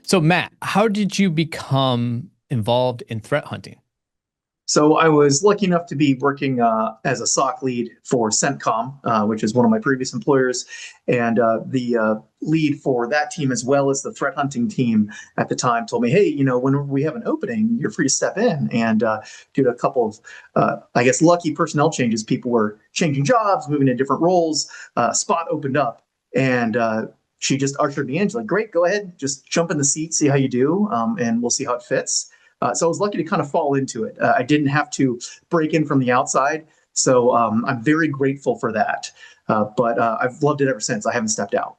So Matt, how did you become involved in threat hunting? So I was lucky enough to be working as a SOC lead for CENTCOM, which is one of my previous employers, and the lead for that team as well as the threat hunting team at the time told me, "Hey, whenever we have an opening, you're free to step in." And due to a couple of, I guess, lucky personnel changes, people were changing jobs, moving to different roles. Spot opened up, and she just ushered me in. She's like, "Great, go ahead, just jump in the seat, see how you do, and we'll see how it fits." So I was lucky to kind of fall into it. I didn't have to break in from the outside. So I'm very grateful for that. But I've loved it ever since. I haven't stepped out.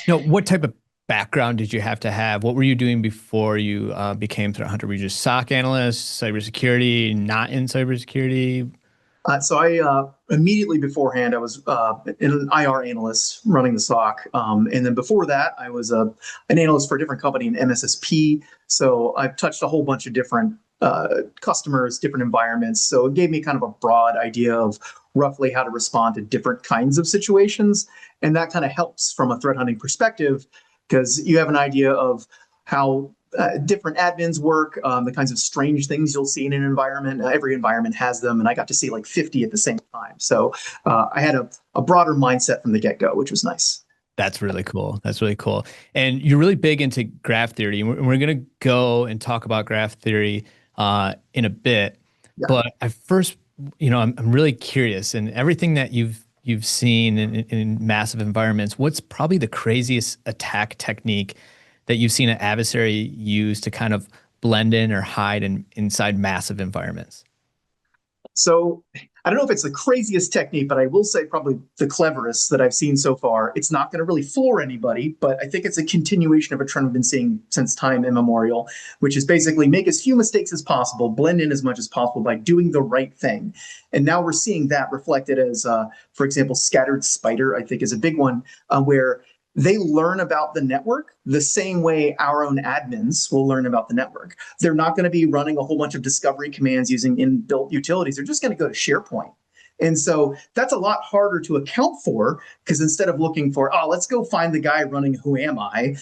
What type of background did you have to have? What were you doing before you became threat hunter? Were you just SOC analyst, cybersecurity, not in cybersecurity? So I immediately beforehand, I was an IR analyst running the SOC. And then before that, I was an analyst for a different company, an MSSP. So I've touched a whole bunch of different customers, different environments. So it gave me kind of a broad idea of roughly how to respond to different kinds of situations. And that kind of helps from a threat hunting perspective because you have an idea of how different admins work, the kinds of strange things you'll see in an environment. Every environment has them, and I got to see like 50 at the same time. So I had a broader mindset from the get-go, which was nice. That's really cool. That's really cool. And you're really big into graph theory. And we're going to go and talk about graph theory in a bit. Yeah. But I first, I'm really curious, and everything that you've seen in massive environments, what's probably the craziest attack technique that you've seen an adversary use to kind of blend in or hide inside massive environments? So I don't know if it's the craziest technique, but I will say probably the cleverest that I've seen so far. It's not going to really floor anybody, but I think it's a continuation of a trend we've been seeing since time immemorial, which is basically make as few mistakes as possible, blend in as much as possible by doing the right thing. And now we're seeing that reflected as, for example, scattered spider, I think is a big one, where they learn about the network the same way our own admins will learn about the network. They're not going to be running a whole bunch of discovery commands using inbuilt utilities. They're just going to go to SharePoint. And so that's a lot harder to account for because instead of looking for, oh, let's go find the guy running Who Am I,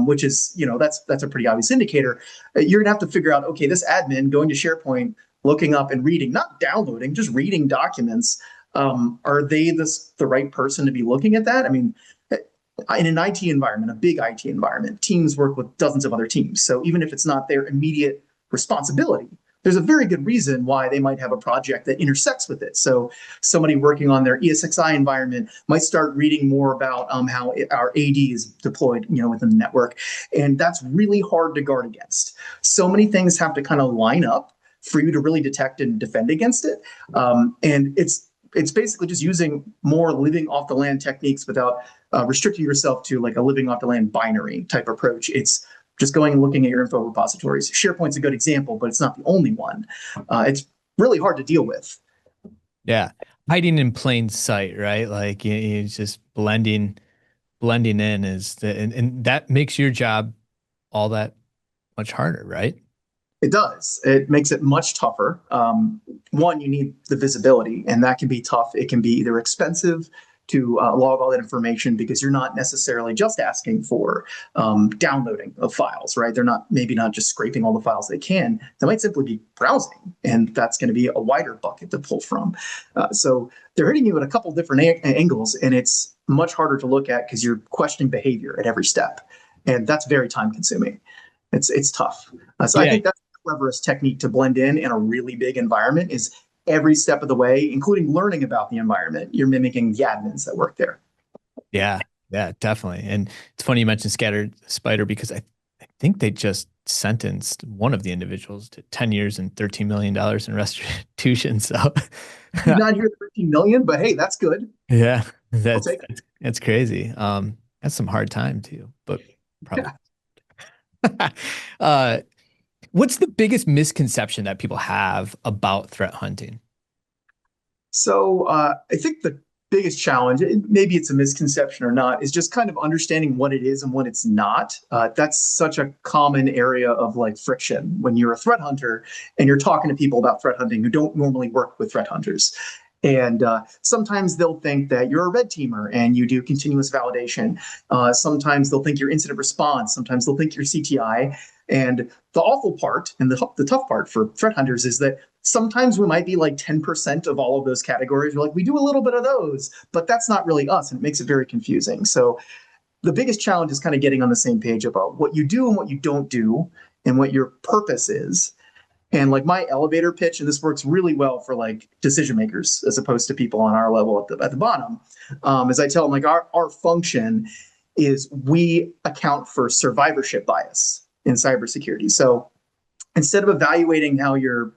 which is, that's a pretty obvious indicator. You're going to have to figure out, okay, this admin going to SharePoint, looking up and reading, not downloading, just reading documents. Are they the right person to be looking at that? I mean, in an IT environment, a big IT environment, teams work with dozens of other teams. So even if it's not their immediate responsibility, there's a very good reason why they might have a project that intersects with it. So somebody working on their ESXi environment might start reading more about how our AD is deployed, within the network. And that's really hard to guard against. So many things have to kind of line up for you to really detect and defend against it. And it's basically just using more living off the land techniques without restricting yourself to like a living off the land binary type approach. It's just going and looking at your info repositories. SharePoint's a good example, but it's not the only one. It's really hard to deal with. Yeah. Hiding in plain sight, right? Like it's just blending in and that makes your job all that much harder, right? It does. It makes it much tougher. One, you need the visibility, and that can be tough. It can be either expensive to log all that information because you're not necessarily just asking for downloading of files, right? They're maybe not just scraping all the files they can. They might simply be browsing, and that's going to be a wider bucket to pull from. So they're hitting you at a couple different angles, and it's much harder to look at because you're questioning behavior at every step, and that's very time consuming. It's tough. So I Yeah. think that's the cleverest technique to blend in a really big environment is every step of the way, including learning about the environment. You're mimicking the admins that work there. Yeah. Yeah, definitely. And it's funny you mentioned scattered spider because I think they just sentenced one of the individuals to 10 years and $13 million in restitution. So Did not hear 13 million, but hey, that's good. yeah, I'll that's take it. that's, that's crazy. That's some hard time too, but probably. Yeah. uh, what's the biggest misconception that people have about threat hunting? So I think the biggest challenge, maybe it's a misconception or not, is just kind of understanding what it is and what it's not. That's such a common area of like friction when you're a threat hunter and you're talking to people about threat hunting who don't normally work with threat hunters. And sometimes they'll think that you're a red teamer and you do continuous validation. Sometimes they'll think you're incident response. Sometimes they'll think you're CTI. And the awful part and the tough part for threat hunters is that sometimes we might be like 10% of all of those categories. We're like, we do a little bit of those, but that's not really us. And it makes it very confusing. So the biggest challenge is kind of getting on the same page about what you do and what you don't do and what your purpose is. And like my elevator pitch, and this works really well for like decision makers as opposed to people on our level at the bottom, as I tell them, like our function is we account for survivorship bias in cybersecurity. So instead of evaluating how your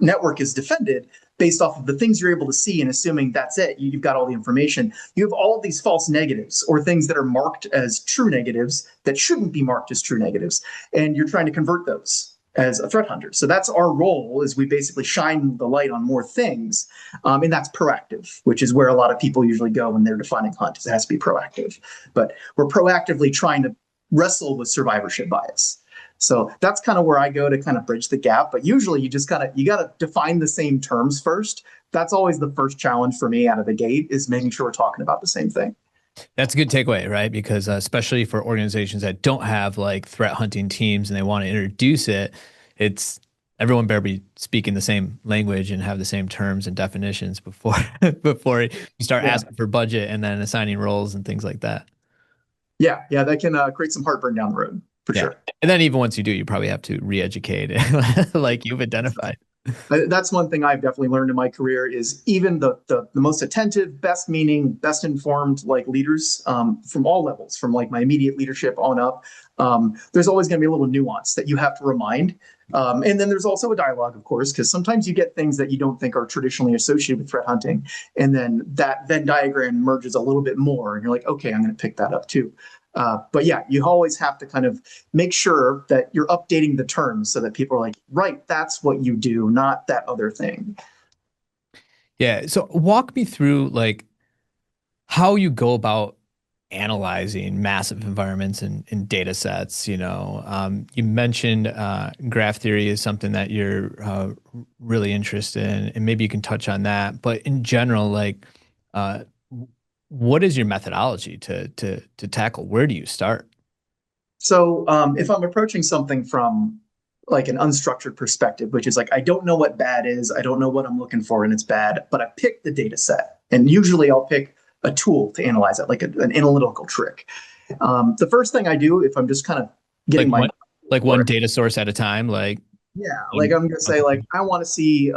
network is defended based off of the things you're able to see and assuming that's it, you've got all the information, you have all of these false negatives or things that are marked as true negatives that shouldn't be marked as true negatives, and you're trying to convert those as a threat hunter. So that's our role, is we basically shine the light on more things. And that's proactive, which is where a lot of people usually go when they're defining hunt, is it has to be proactive. But we're proactively trying to wrestle with survivorship bias. So that's kind of where I go to kind of bridge the gap. But usually you got to define the same terms first. That's always the first challenge for me out of the gate, is making sure we're talking about the same thing. That's a good takeaway, right? Because especially for organizations that don't have like threat hunting teams and they want to introduce it, it's everyone better be speaking the same language and have the same terms and definitions before before you start Yeah. asking for budget and then assigning roles and things like that. Yeah. Yeah. That can create some heartburn down the road for Yeah. sure. And then even once you do, you probably have to re-educate like you've identified. That's one thing I've definitely learned in my career, is even the most attentive, best meaning, best informed like leaders from all levels, from like my immediate leadership on up, there's always going to be a little nuance that you have to remind. And then there's also a dialogue, of course, because sometimes you get things that you don't think are traditionally associated with threat hunting. And then that Venn diagram merges a little bit more. And you're like, okay, I'm going to pick that up too. But yeah, you always have to kind of make sure that you're updating the terms so that people are like, right, that's what you do, not that other thing. Yeah. So walk me through like how you go about analyzing massive environments and data sets. You mentioned graph theory is something that you're really interested in, and maybe you can touch on that. But in general, like, uh, what is your methodology to tackle? Where do you start? So if I'm approaching something from like an unstructured perspective, which is like, I don't know what bad is, I don't know what I'm looking for, and it's bad, but I pick the data set. And usually I'll pick a tool to analyze it, like an analytical trick. The first thing I do, if I'm just kind of Like getting my one data source at a time, like. yeah, like I'm gonna say, like I want to see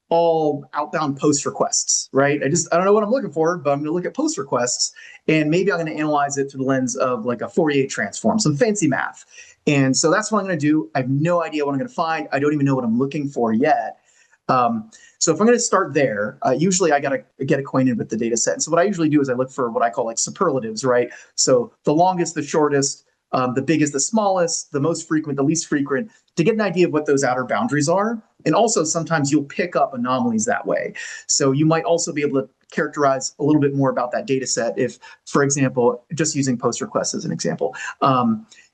all outbound post requests, right? I don't know what I'm looking for, but I'm gonna look at post requests, and maybe I'm gonna analyze it through the lens of like a Fourier transform, some fancy math. And so that's what I'm gonna do. I have no idea what I'm gonna find. I don't even know what I'm looking for yet. So if I'm going to start there, usually I got to get acquainted with the data set. And so what I usually do is I look for what I call like superlatives, right? So the longest, the shortest, the biggest, the smallest, the most frequent, the least frequent, to get an idea of what those outer boundaries are. And also sometimes you'll pick up anomalies that way. So you might also be able to characterize a little bit more about that data set if, for example, just using post requests as an example,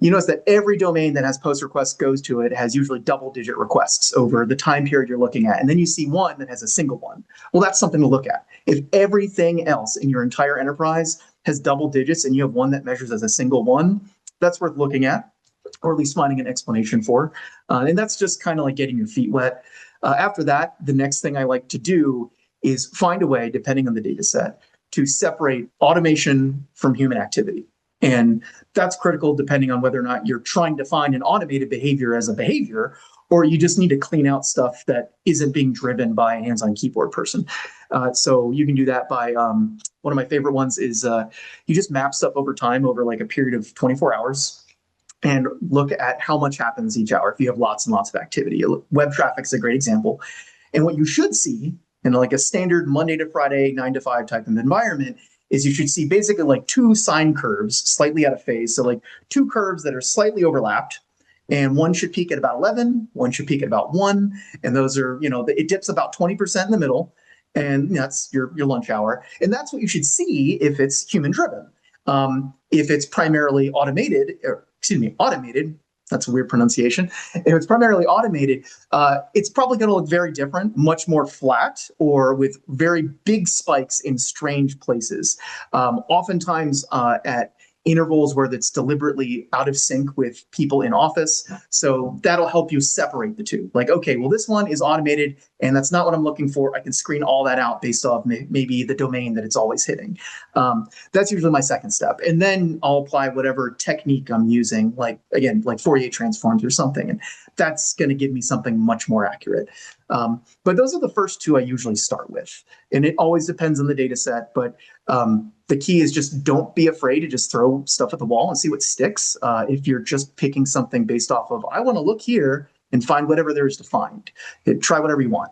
you notice that every domain that has post requests goes to it has usually double digit requests over the time period you're looking at. And then you see one that has a single one. Well, that's something to look at. If everything else in your entire enterprise has double digits and you have one that measures as a single one, that's worth looking at, or at least finding an explanation for. And that's just kind of like getting your feet wet. After that, the next thing I like to do is find a way, depending on the data set, to separate automation from human activity. And that's critical depending on whether or not you're trying to find an automated behavior as a behavior, or you just need to clean out stuff that isn't being driven by a hands-on keyboard person. So you can do that by, one of my favorite ones is you just map stuff over time over like a period of 24 hours and look at how much happens each hour if you have lots and lots of activity. Web traffic is a great example. And what you should see in like a standard Monday to Friday, 9 to 5 type of environment is you should see basically like two sine curves slightly out of phase. So like two curves that are slightly overlapped, and one should peak at about 11, one should peak at about 1. And those are, it dips about 20% in the middle. And that's your lunch hour. And that's what you should see if it's human driven. If it's primarily automated, That's a weird pronunciation. If it's primarily automated, it's probably going to look very different, much more flat, or with very big spikes in strange places. Oftentimes at intervals where that's deliberately out of sync with people in office. So that'll help you separate the two. Like, okay, well, this one is automated and that's not what I'm looking for. I can screen all that out based off maybe the domain that it's always hitting. That's usually my second step. And then I'll apply whatever technique I'm using, like, again, like Fourier transforms or something. And that's going to give me something much more accurate. But those are the first two I usually start with. And it always depends on the data set. But the key is just don't be afraid to just throw stuff at the wall and see what sticks. If you're just picking something based off of, I want to look here and find whatever there is to find. Try whatever you want.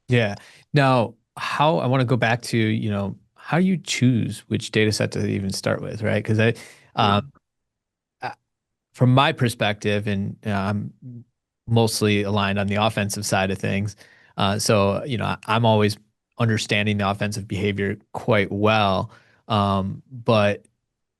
Yeah. Now, how I want to go back to, how you choose which data set to even start with, right? Because um, uh, from my perspective, and I'm mostly aligned on the offensive side of things. So, I'm always understanding the offensive behavior quite well. But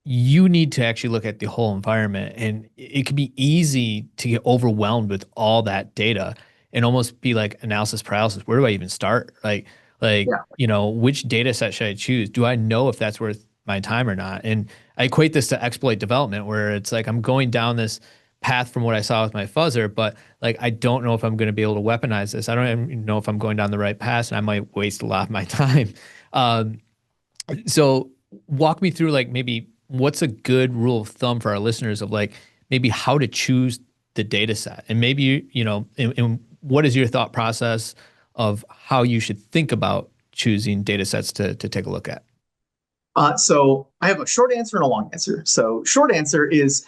you need to actually look at the whole environment, and it can be easy to get overwhelmed with all that data and almost be like analysis paralysis. Where do I even start? Yeah. Which data set should I choose? Do I know if that's worth my time or not? And I equate this to exploit development, where it's like I'm going down this path from what I saw with my fuzzer, but like I don't know if I'm going to be able to weaponize this. I don't even know if I'm going down the right path, and I might waste a lot of my time. Um, so walk me through like maybe what's a good rule of thumb for our listeners of like maybe how to choose the data set, and maybe and what is your thought process of how you should think about choosing data sets to take a look at? So I have a short answer and a long answer. So short answer is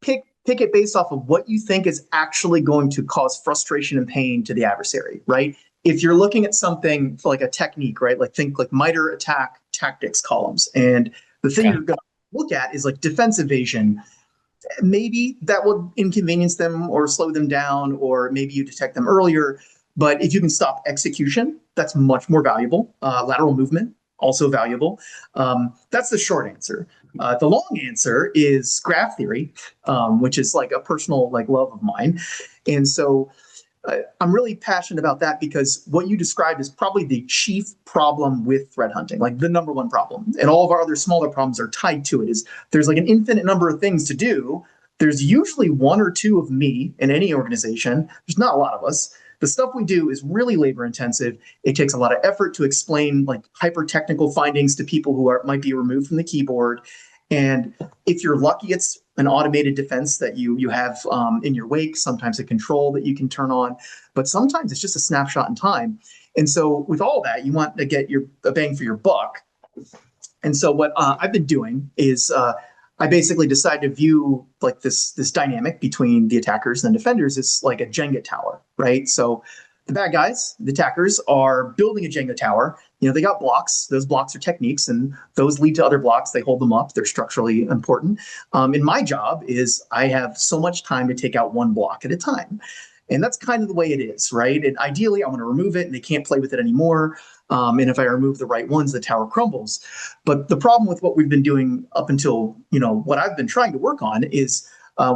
pick it based off of what you think is actually going to cause frustration and pain to the adversary, right? If you're looking at something like a technique, right? Like think like miter attack tactics columns. And the thing Okay. you're going to look at is like defense evasion. Maybe that will inconvenience them or slow them down, or maybe you detect them earlier. But if you can stop execution, that's much more valuable. Lateral movement, also valuable. That's the short answer. The long answer is graph theory, which is like a personal like love of mine. And so I'm really passionate about that because what you described is probably the chief problem with threat hunting, like the number one problem. And all of our other smaller problems are tied to it. Is there's like an infinite number of things to do. There's usually one or two of me in any organization. There's not a lot of us. The stuff we do is really labor intensive. It takes a lot of effort to explain like hyper technical findings to people who might be removed from the keyboard. And if you're lucky, it's an automated defense that you have in your wake, sometimes a control that you can turn on, but sometimes it's just a snapshot in time. And so with all that, you want to get a bang for your buck. And so what I've been doing is I basically decided to view like this dynamic between the attackers and the defenders as like a Jenga tower, right? So the bad guys, the attackers, are building a Jenga tower. They got blocks. Those blocks are techniques, and those lead to other blocks. They hold them up. They're structurally important. And my job is I have so much time to take out one block at a time. And that's kind of the way it is, right? And ideally, I want to remove it, and they can't play with it anymore. And if I remove the right ones, the tower crumbles. But the problem with what we've been doing up until what I've been trying to work on is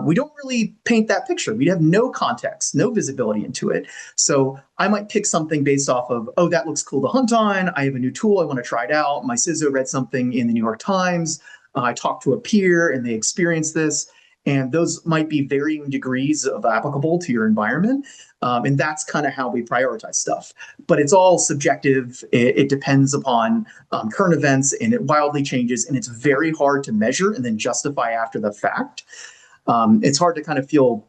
we don't really paint that picture. We have no context, no visibility into it. So I might pick something based off of, oh, that looks cool to hunt on. I have a new tool. I want to try it out. My CISO read something in the New York Times. I talked to a peer and they experienced this. And those might be varying degrees of applicable to your environment. And that's kind of how we prioritize stuff. But it's all subjective. It depends upon current events, and it wildly changes. And it's very hard to measure and then justify after the fact. It's hard to kind of feel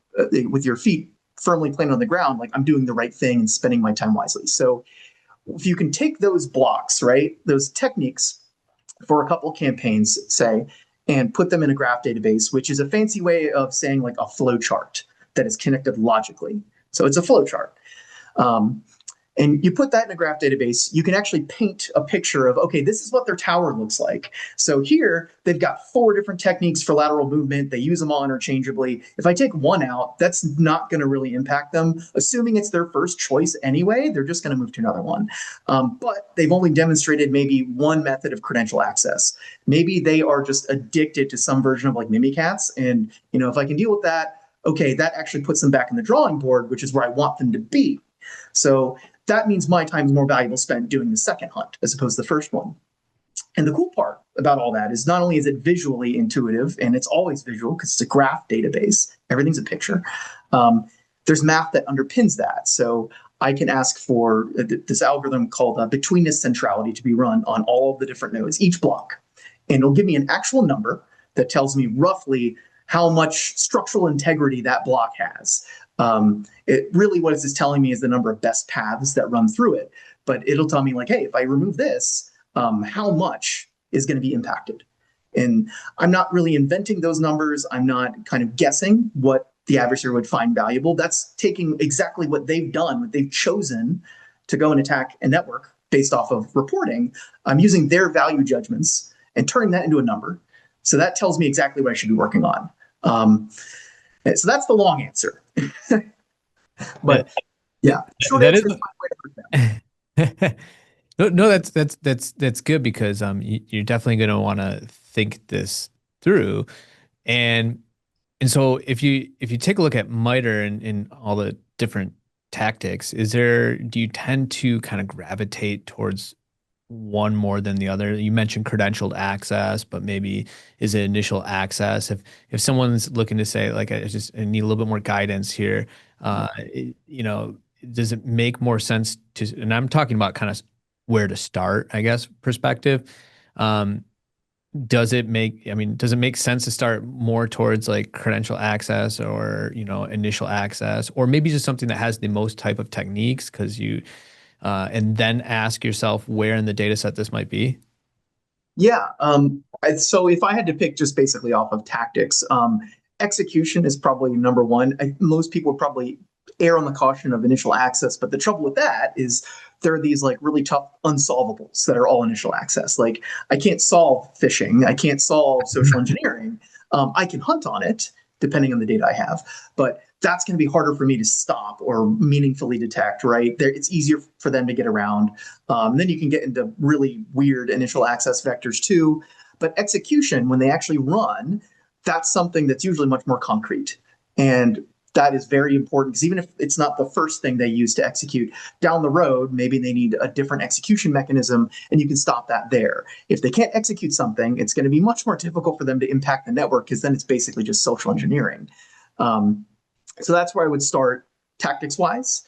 with your feet firmly planted on the ground, like I'm doing the right thing and spending my time wisely. So if you can take those blocks, right, those techniques for a couple campaigns, say, and put them in a graph database, which is a fancy way of saying like a flow chart that is connected logically. So it's a flow chart. And you put that in a graph database, you can actually paint a picture of, okay, this is what their tower looks like. So here, they've got 4 different techniques for lateral movement. They use them all interchangeably. If I take one out, that's not going to really impact them. Assuming it's their first choice anyway, they're just going to move to another one. But they've only demonstrated maybe one method of credential access. Maybe they are just addicted to some version of like Mimikatz. And if I can deal with that, okay, that actually puts them back in the drawing board, which is where I want them to be. So that means my time is more valuable spent doing the second hunt as opposed to the first one. And the cool part about all that is not only is it visually intuitive, and it's always visual because it's a graph database, everything's a picture. Um, there's math that underpins that. So I can ask for this algorithm called betweenness centrality to be run on all of the different nodes, each block. And it'll give me an actual number that tells me roughly how much structural integrity that block has. It really, what it's telling me is the number of best paths that run through it. But it'll tell me like, hey, if I remove this, how much is going to be impacted? And I'm not really inventing those numbers. I'm not kind of guessing what the adversary would find valuable. That's taking exactly what they've done, what they've chosen to go and attack a network based off of reporting. I'm using their value judgments and turning that into a number. So that tells me exactly what I should be working on. So that's the long answer. That, But yeah, short that answer is. is my way to put that. No, that's good because you're definitely going to want to think this through, and so if you take a look at MITRE and all the different tactics, do you tend to kind of gravitate towards one more than the other? You mentioned credentialed access, but maybe is it initial access? If someone's looking to say like I need a little bit more guidance here, does it make more sense to? And I'm talking about kind of where to start, I guess, perspective. Um, does it make sense to start more towards like credential access or, initial access, or maybe just something that has the most type of techniques and then ask yourself where in the data set this might be? Yeah. So if I had to pick just basically off of tactics, execution is probably number one. Most people would probably err on the caution of initial access, but the trouble with that is there are these like really tough unsolvables that are all initial access. Like I can't solve phishing, I can't solve social engineering. I can hunt on it depending on the data I have, but that's going to be harder for me to stop or meaningfully detect. Right there, it's easier for them to get around. Then you can get into really weird initial access vectors too. But execution, when they actually run, that's something that's usually much more concrete. And that is very important because even if it's not the first thing they use to execute, down the road, maybe they need a different execution mechanism and you can stop that there. If they can't execute something, it's going to be much more difficult for them to impact the network because then it's basically just social engineering. So that's where I would start tactics wise.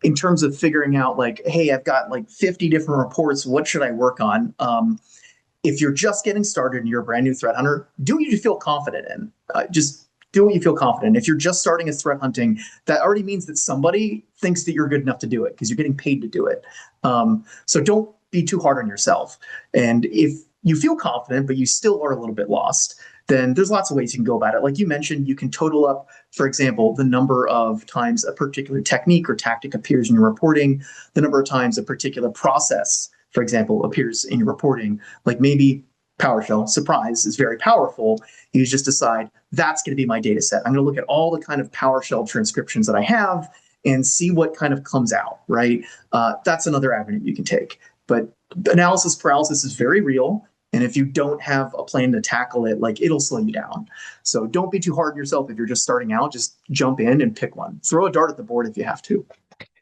In terms of figuring out like, hey, I've got like 50 different reports. What should I work on? If you're just getting started and you're a brand new threat hunter, do what you feel confident in. Just do what you feel confident. If you're just starting as threat hunting, that already means that somebody thinks that you're good enough to do it because you're getting paid to do it. So don't be too hard on yourself. And if you feel confident, but you still are a little bit lost, then there's lots of ways you can go about it. Like you mentioned, you can total up, for example, the number of times a particular technique or tactic appears in your reporting, the number of times a particular process, for example, appears in your reporting. Like maybe PowerShell, surprise, is very powerful. You just decide that's going to be my data set. I'm going to look at all the kind of PowerShell transcriptions that I have and see what kind of comes out, right? That's another avenue you can take. But analysis paralysis is very real. And if you don't have a plan to tackle it, like it'll slow you down. So don't be too hard on yourself if you're just starting out. Just jump in and pick one. Throw a dart at the board if you have to.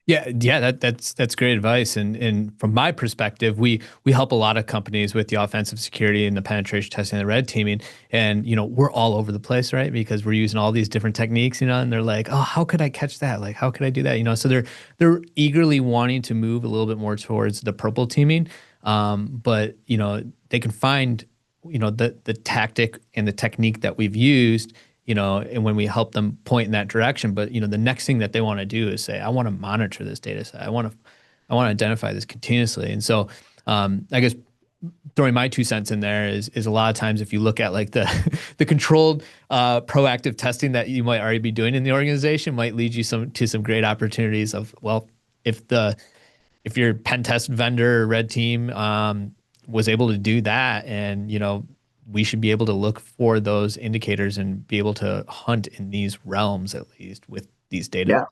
Yeah, that's great advice. And from my perspective, we help a lot of companies with the offensive security and the penetration testing and the red teaming. And we're all over the place, right? Because we're using all these different techniques, and they're like, oh, how could I catch that? Like, how could I do that? So they're eagerly wanting to move a little bit more towards the purple teaming. But they can find the tactic and the technique that we've used, and when we help them point in that direction. But the next thing that they want to do is say, I want to monitor this data set. I want to identify this continuously. And so I guess throwing my 2 cents in there is a lot of times if you look at like the the controlled proactive testing that you might already be doing in the organization might lead you to some great opportunities of, well, if your pen test vendor or red team was able to do that, and we should be able to look for those indicators and be able to hunt in these realms at least with these data.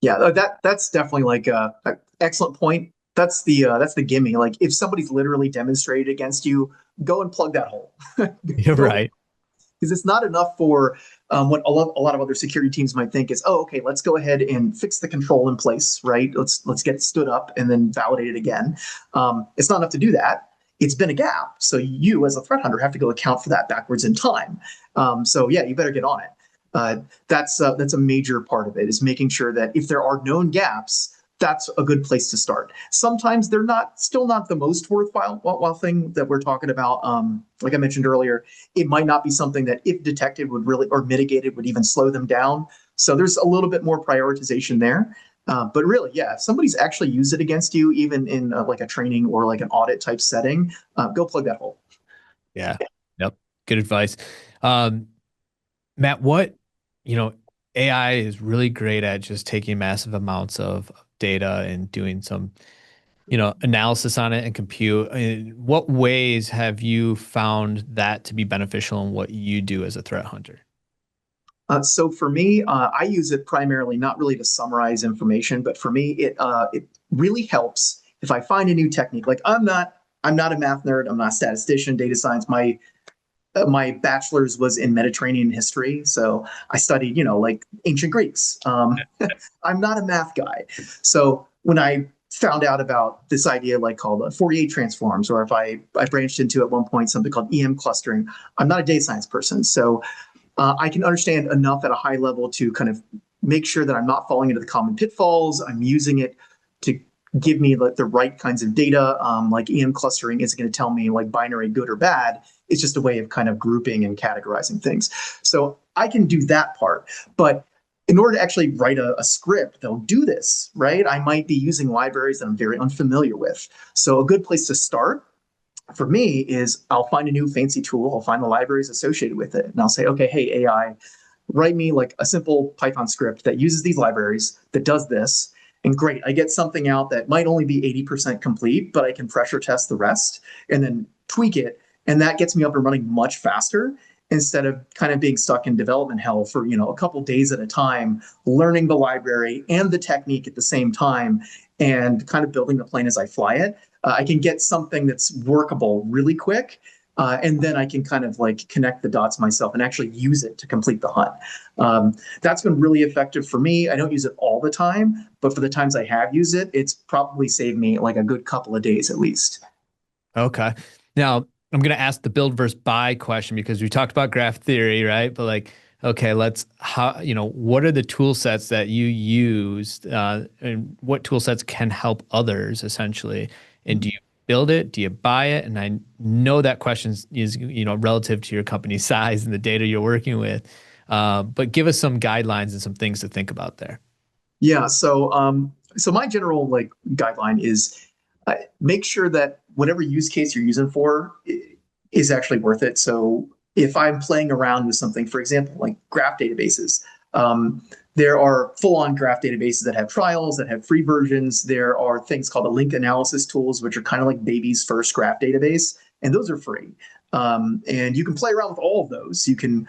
Yeah. Yeah, that's definitely like a excellent point. That's the gimme. Like if somebody's literally demonstrated against you, go and plug that hole. You're Go right. because it's not enough for what a lot of other security teams might think is, oh, okay, let's go ahead and fix the control in place, right? Let's get it stood up and then validate it again. It's not enough to do that. It's been a gap, so you as a threat hunter have to go account for that backwards in time. So yeah, you better get on it. That's a major part of it, is making sure that if there are known gaps, that's a good place to start. Sometimes they're still not the most worthwhile thing that we're talking about. Like I mentioned earlier, it might not be something that, if detected, would really, or mitigated, would even slow them down. So there's a little bit more prioritization there. But really, yeah, if somebody's actually used it against you, even in like a training or like an audit type setting, go plug that hole. Yeah. Yep. Good advice. Um, Matt, what, you know, AI is really great at just taking massive amounts of data and doing some, analysis on it and compute. In what ways have you found that to be beneficial in what you do as a threat hunter? So for me, I use it primarily not really to summarize information, but for me, it really helps if I find a new technique. Like I'm not a math nerd. I'm not a statistician, data science. My bachelor's was in Mediterranean history, so I studied, like ancient Greeks. I'm not a math guy, so when I found out about this idea, like called Fourier transforms, or if I branched into at one point something called EM clustering, I'm not a data science person, so I can understand enough at a high level to kind of make sure that I'm not falling into the common pitfalls. I'm using it to give me like the right kinds of data. Like EM clustering isn't going to tell me like binary good or bad. It's just a way of kind of grouping and categorizing things. So I can do that part. But in order to actually write a script that'll do this, right, I might be using libraries that I'm very unfamiliar with. So a good place to start for me is I'll find a new fancy tool, I'll find the libraries associated with it, and I'll say, okay, hey, AI, write me like a simple Python script that uses these libraries, that does this. And great, I get something out that might only be 80% complete, but I can pressure test the rest and then tweak it. And that gets me up and running much faster, instead of kind of being stuck in development hell for a couple days at a time, learning the library and the technique at the same time, and kind of building the plane as I fly it. I can get something that's workable really quick, and then I can kind of like connect the dots myself and actually use it to complete the hunt. That's been really effective for me. I don't use it all the time, but for the times I have used it, it's probably saved me like a good couple of days at least. Okay. Now, I'm going to ask the build versus buy question because we talked about graph theory, right? But like, okay, what are the tool sets that you used, and what tool sets can help others essentially? And do you build it? Do you buy it? And I know that question is, relative to your company size and the data you're working with. But give us some guidelines and some things to think about there. Yeah. So my general like guideline is, make sure that whatever use case you're using for is actually worth it. So if I'm playing around with something, for example, like graph databases, there are full-on graph databases that have trials, that have free versions. There are things called the link analysis tools, which are kind of like baby's first graph database, and those are free. And you can play around with all of those. You can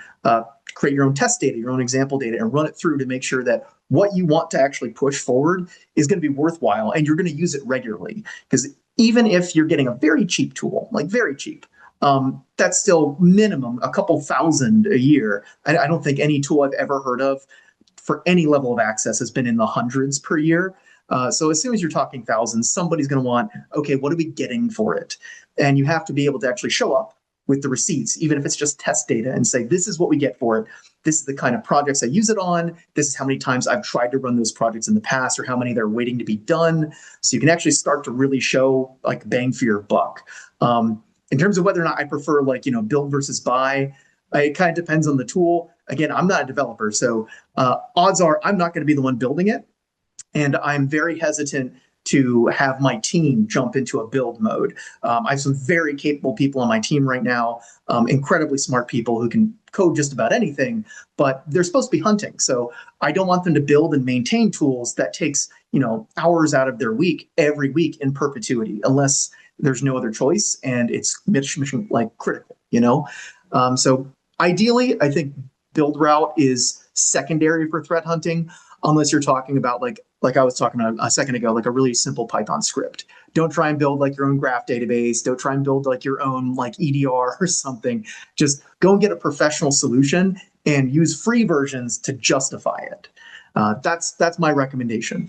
create your own test data, your own example data, and run it through to make sure that what you want to actually push forward is going to be worthwhile, and you're going to use it regularly. Because even if you're getting a very cheap tool, like very cheap, that's still minimum a couple thousand a year. I don't think any tool I've ever heard of for any level of access has been in the hundreds per year. So as soon as you're talking thousands, somebody's going to want, okay, what are we getting for it? And you have to be able to actually show up with the receipts, even if it's just test data, and say, this is what we get for it. This is the kind of projects I use it on. This is how many times I've tried to run those projects in the past, or how many they're waiting to be done. So you can actually start to really show like bang for your buck. In terms of whether or not I prefer build versus buy, it kind of depends on the tool. Again, I'm not a developer, so odds are I'm not going to be the one building it. And I'm very hesitant to have my team jump into a build mode. I have some very capable people on my team right now, incredibly smart people who can code just about anything, but they're supposed to be hunting. So I don't want them to build and maintain tools that takes hours out of their week every week in perpetuity, unless there's no other choice and it's mission like critical. So ideally, I think build route is secondary for threat hunting. unless you're talking about like I was talking about a second ago, like a really simple Python script. Don't try and build like your own graph database. Don't try and build like your own like EDR or something. Just go and get a professional solution and use free versions to justify it. That's my recommendation.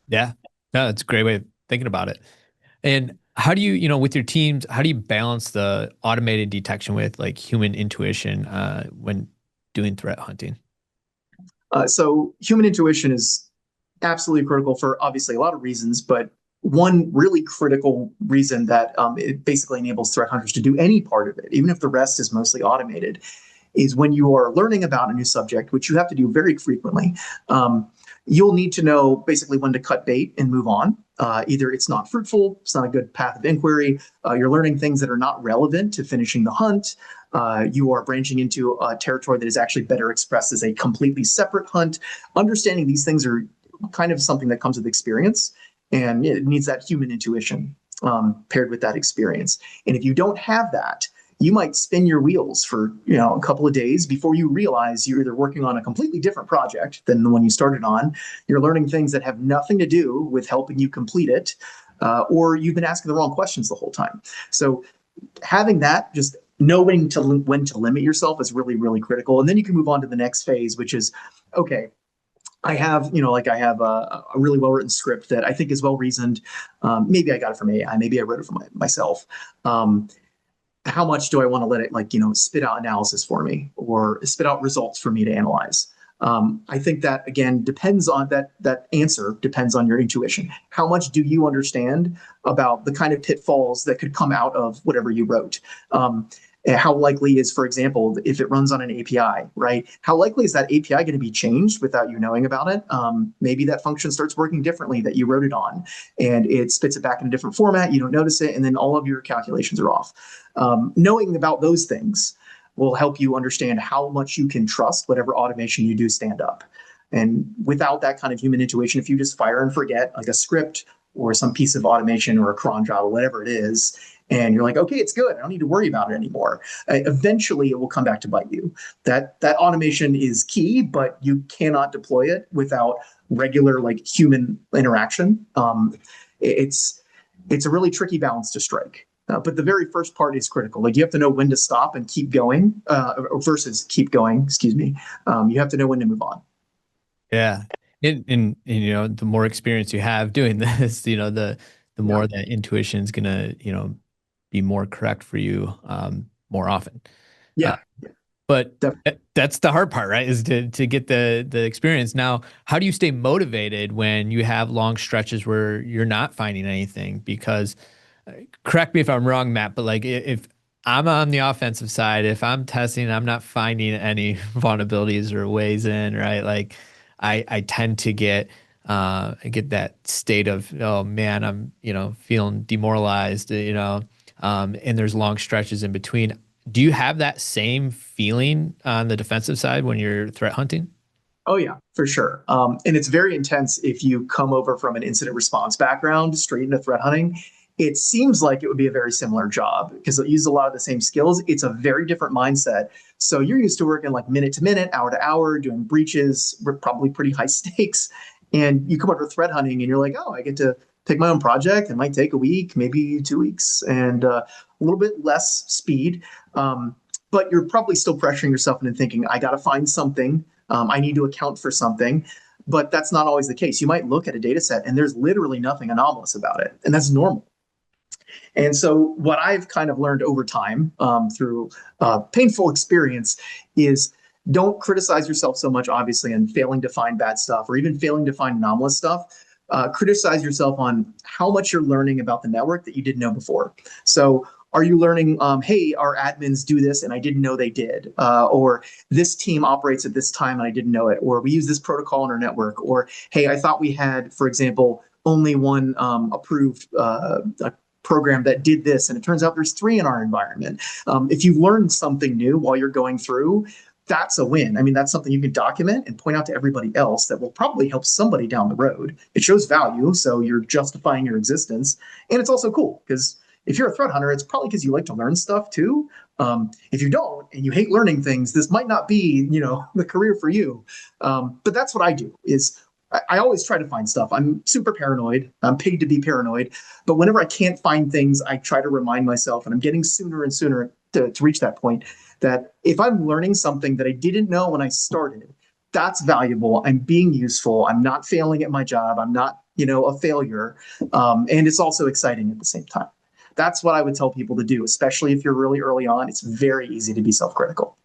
Yeah. No, it's a great way of thinking about it. And how do you, with your teams, how do you balance the automated detection with like human intuition when doing threat hunting? So human intuition is absolutely critical for obviously a lot of reasons, but one really critical reason that it basically enables threat hunters to do any part of it, even if the rest is mostly automated, is when you are learning about a new subject, which you have to do very frequently. You'll need to know basically when to cut bait and move on. Either it's not fruitful, it's not a good path of inquiry, you're learning things that are not relevant to finishing the hunt, you are branching into a territory that is actually better expressed as a completely separate hunt. Understanding these things are kind of something that comes with experience, and it needs that human intuition paired with that experience. And if you don't have that, you might spin your wheels for a couple of days before you realize you're either working on a completely different project than the one you started on, you're learning things that have nothing to do with helping you complete it, or you've been asking the wrong questions the whole time. So having that, just knowing when to limit yourself is really, really critical. And then you can move on to the next phase, which is, okay, I have, I have a really well written script that I think is well reasoned. Maybe I got it from AI, maybe I wrote it for myself. How much do I want to let it spit out analysis for me or spit out results for me to analyze? I think that again depends on that answer depends on your intuition. How much do you understand about the kind of pitfalls that could come out of whatever you wrote? How likely is, for example, if it runs on an API, right? How likely is that API going to be changed without you knowing about it? Maybe that function starts working differently that you wrote it on, and it spits it back in a different format. You don't notice it, and then all of your calculations are off. Knowing about those things will help you understand how much you can trust whatever automation you do stand up. And without that kind of human intuition, if you just fire and forget like a script or some piece of automation or a cron job or whatever it is, and you're like, okay, it's good, I don't need to worry about it anymore, eventually it will come back to bite you. That automation is key, but you cannot deploy it without regular like human interaction. It's a really tricky balance to strike. But the very first part is critical. Like you have to know when to stop and keep going versus keep going, excuse me. You have to know when to move on. Yeah. And the more experience you have doing this, the Yeah. more that intuition is gonna, be more correct for you more often. Uh, Yeah. but Def- that's the hard part, right? Is to get the experience. Now, how do you stay motivated when you have long stretches where you're not finding anything? Because correct me if I'm wrong, Matt, but like if I'm on the offensive side, if I'm testing, I'm not finding any vulnerabilities or ways in, right? Like I tend to get that state of, oh man, I'm, feeling demoralized, and there's long stretches in between. Do you have that same feeling on the defensive side when you're threat hunting? Oh yeah, for sure. And it's very intense if you come over from an incident response background straight into threat hunting. It seems like it would be a very similar job because it uses a lot of the same skills. It's a very different mindset. So you're used to working like minute to minute, hour to hour, doing breaches, probably pretty high stakes. And you come over to threat hunting and you're like, oh, I get to pick my own project. It might take a week, maybe 2 weeks, and a little bit less speed. But you're probably still pressuring yourself into thinking, I got to find something. I need to account for something. But that's not always the case. You might look at a data set and there's literally nothing anomalous about it. And that's normal. And so, what I've kind of learned over time through painful experience is don't criticize yourself so much, obviously, on failing to find bad stuff or even failing to find anomalous stuff. Criticize yourself on how much you're learning about the network that you didn't know before. So, are you learning, hey, our admins do this and I didn't know they did? Or this team operates at this time and I didn't know it? Or we use this protocol in our network? Or, hey, I thought we had, for example, only one approved program that did this, and it turns out there's three in our environment. If you've learned something new while you're going through, that's a win. I mean, that's something you can document and point out to everybody else that will probably help somebody down the road. It shows value, so you're justifying your existence. And it's also cool because if you're a threat hunter, it's probably because you like to learn stuff too. If you don't and you hate learning things, this might not be, the career for you. But that's what I do is I always try to find stuff. I'm super paranoid. I'm paid to be paranoid. But whenever I can't find things, I try to remind myself, and I'm getting sooner and sooner to reach that point, that if I'm learning something that I didn't know when I started, that's valuable. I'm being useful. I'm not failing at my job. I'm not, a failure. And it's also exciting at the same time. That's what I would tell people to do, especially if you're really early on. It's very easy to be self-critical.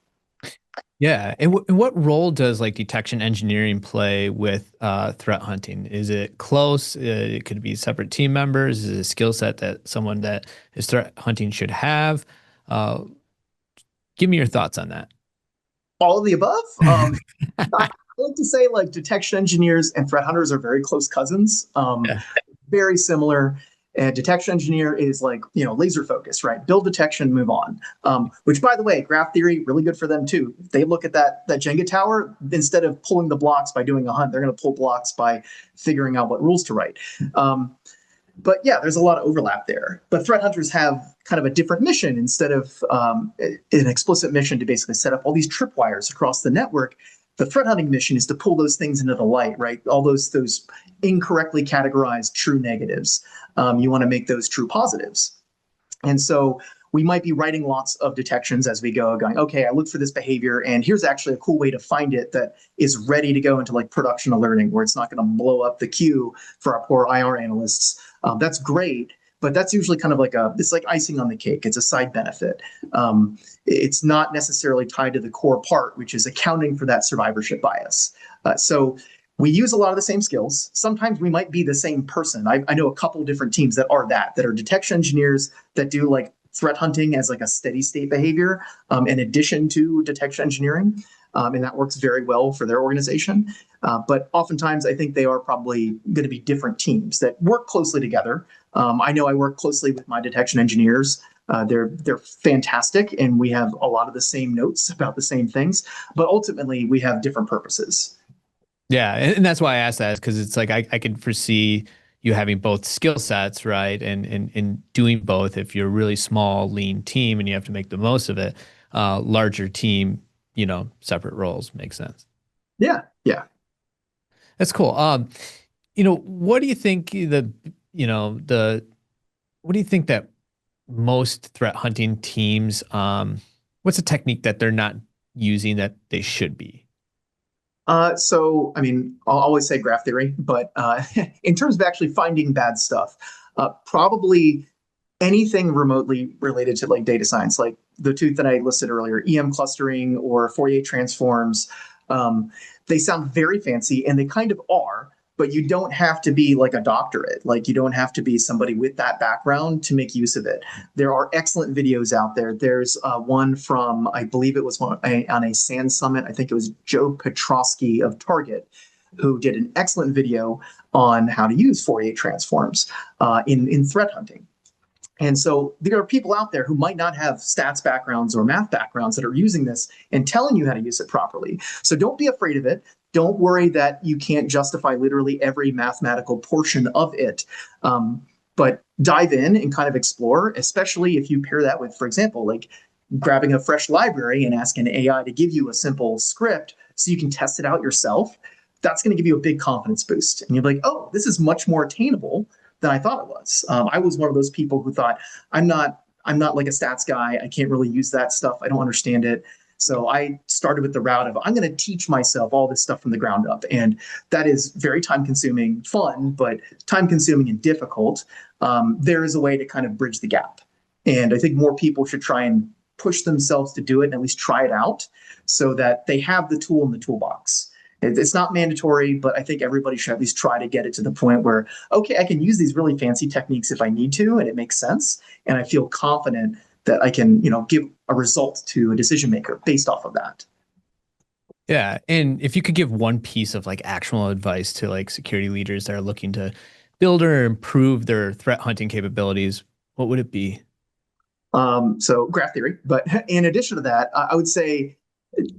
Yeah. And what role does like detection engineering play with threat hunting? Is it close? It could be separate team members. Is it a skill set that someone that is threat hunting should have? Uh, Give me your thoughts on that. All of the above. I like to say like detection engineers and threat hunters are very close cousins. Yeah. Very similar. And detection engineer is like, laser focus, right? Build detection, move on. Which, by the way, graph theory, really good for them too. They look at that Jenga tower, instead of pulling the blocks by doing a hunt, they're going to pull blocks by figuring out what rules to write. But yeah, there's a lot of overlap there. But threat hunters have kind of a different mission. Instead of an explicit mission to basically set up all these tripwires across the network, the threat hunting mission is to pull those things into the light, right? All those incorrectly categorized true negatives. You want to make those true positives. And so we might be writing lots of detections as we go, going, okay, I look for this behavior, and here's actually a cool way to find it that is ready to go into like production alerting, where it's not going to blow up the queue for our poor IR analysts. That's great, but that's usually kind of like it's like icing on the cake. It's a side benefit. It's not necessarily tied to the core part, which is accounting for that survivorship bias. So we use a lot of the same skills. Sometimes we might be the same person. I know a couple of different teams that are detection engineers that do like threat hunting as like a steady state behavior, in addition to detection engineering. And that works very well for their organization. But oftentimes, I think they are probably going to be different teams that work closely together. I know I work closely with my detection engineers. They're fantastic, and we have a lot of the same notes about the same things. But ultimately, we have different purposes. Yeah, and that's why I asked that, because it's like I can foresee you having both skill sets, right? And doing both. If you're a really small, lean team and you have to make the most of it, larger team, separate roles makes sense. Yeah, yeah. That's cool. What do you think what do you think that most threat hunting teams, what's a technique that they're not using that they should be? So, I mean, I'll always say graph theory, but in terms of actually finding bad stuff, probably anything remotely related to like data science, like the two that I listed earlier, EM clustering or Fourier transforms. They sound very fancy, and they kind of are, but you don't have to be like a doctorate. Like you don't have to be somebody with that background to make use of it. There are excellent videos out there. There's one from, I believe it was on a SANS summit. I think it was Joe Petrosky of Target, who did an excellent video on how to use Fourier transforms in threat hunting. And so there are people out there who might not have stats backgrounds or math backgrounds that are using this and telling you how to use it properly. So don't be afraid of it. Don't worry that you can't justify literally every mathematical portion of it. But dive in and kind of explore, especially if you pair that with, for example, like grabbing a fresh library and asking AI to give you a simple script so you can test it out yourself. That's going to give you a big confidence boost. And you're like, oh, this is much more attainable than I thought it was. I was one of those people who thought, I'm not like a stats guy. I can't really use that stuff. I don't understand it. So I started with the route of I'm going to teach myself all this stuff from the ground up. And that is very time consuming, fun, but time consuming and difficult. There is a way to kind of bridge the gap. And I think more people should try and push themselves to do it and at least try it out so that they have the tool in the toolbox. It's not mandatory, but I think everybody should at least try to get it to the point where, okay, I can use these really fancy techniques if I need to, and it makes sense. And I feel confident that I can, give a result to a decision maker based off of that. Yeah. And if you could give one piece of like actual advice to like security leaders that are looking to build or improve their threat hunting capabilities, what would it be? So graph theory, but in addition to that, I would say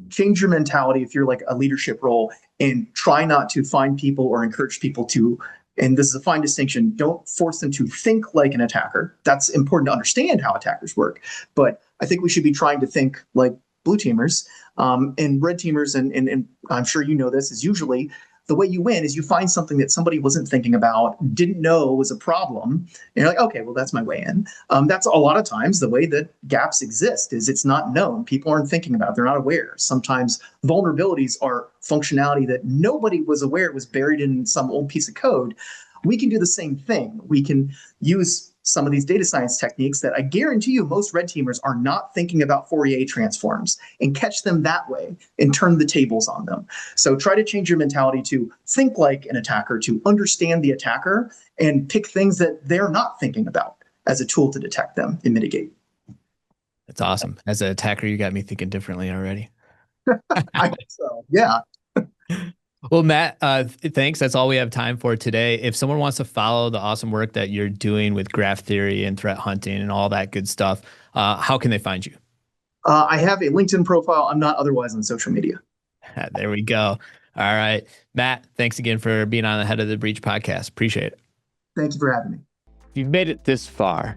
change your mentality if you're like a leadership role, and try not to find people or encourage people to, and this is a fine distinction, don't force them to think like an attacker. That's important to understand how attackers work, but I think we should be trying to think like blue teamers, and red teamers, and I'm sure you know this, is usually the way you win is you find something that somebody wasn't thinking about, didn't know was a problem, and you're like, okay, well, that's my way in. That's a lot of times the way that gaps exist is it's not known. People aren't thinking about it. They're not aware. Sometimes vulnerabilities are functionality that nobody was aware was buried in some old piece of code. We can do the same thing. We can use some of these data science techniques that I guarantee you most red teamers are not thinking about Fourier transforms, and catch them that way and turn the tables on them. So try to change your mentality to think like an attacker, to understand the attacker, and pick things that they're not thinking about as a tool to detect them and mitigate. That's awesome. As an attacker, you got me thinking differently already. I think so. Yeah. Well, Matt, thanks. That's all we have time for today. If someone wants to follow the awesome work that you're doing with graph theory and threat hunting and all that good stuff, how can they find you? I have a LinkedIn profile. I'm not otherwise on social media. There we go. All right. Matt, thanks again for being on the Head of the Breach podcast. Appreciate it. Thank you for having me. If you've made it this far,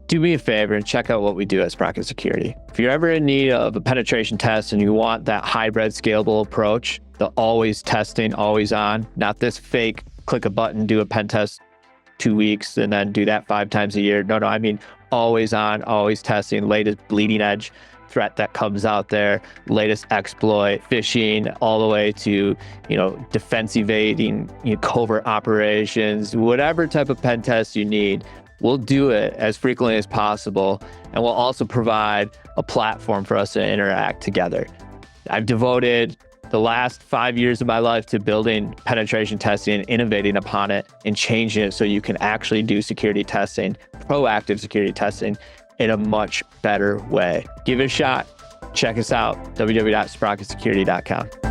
do me a favor and check out what we do at Sprocket Security. If you're ever in need of a penetration test and you want that hybrid scalable approach, the always testing, always on, not this fake click a button, do a pen test 2 weeks and then do that 5 times a year. No, I mean always on, always testing, latest bleeding edge threat that comes out there, latest exploit, phishing, all the way to, defense evading, covert operations, whatever type of pen test you need. We'll do it as frequently as possible, and we'll also provide a platform for us to interact together. I've devoted the last 5 years of my life to building penetration testing and innovating upon it and changing it so you can actually do security testing, proactive security testing in a much better way. Give it a shot. Check us out, www.sprocketsecurity.com.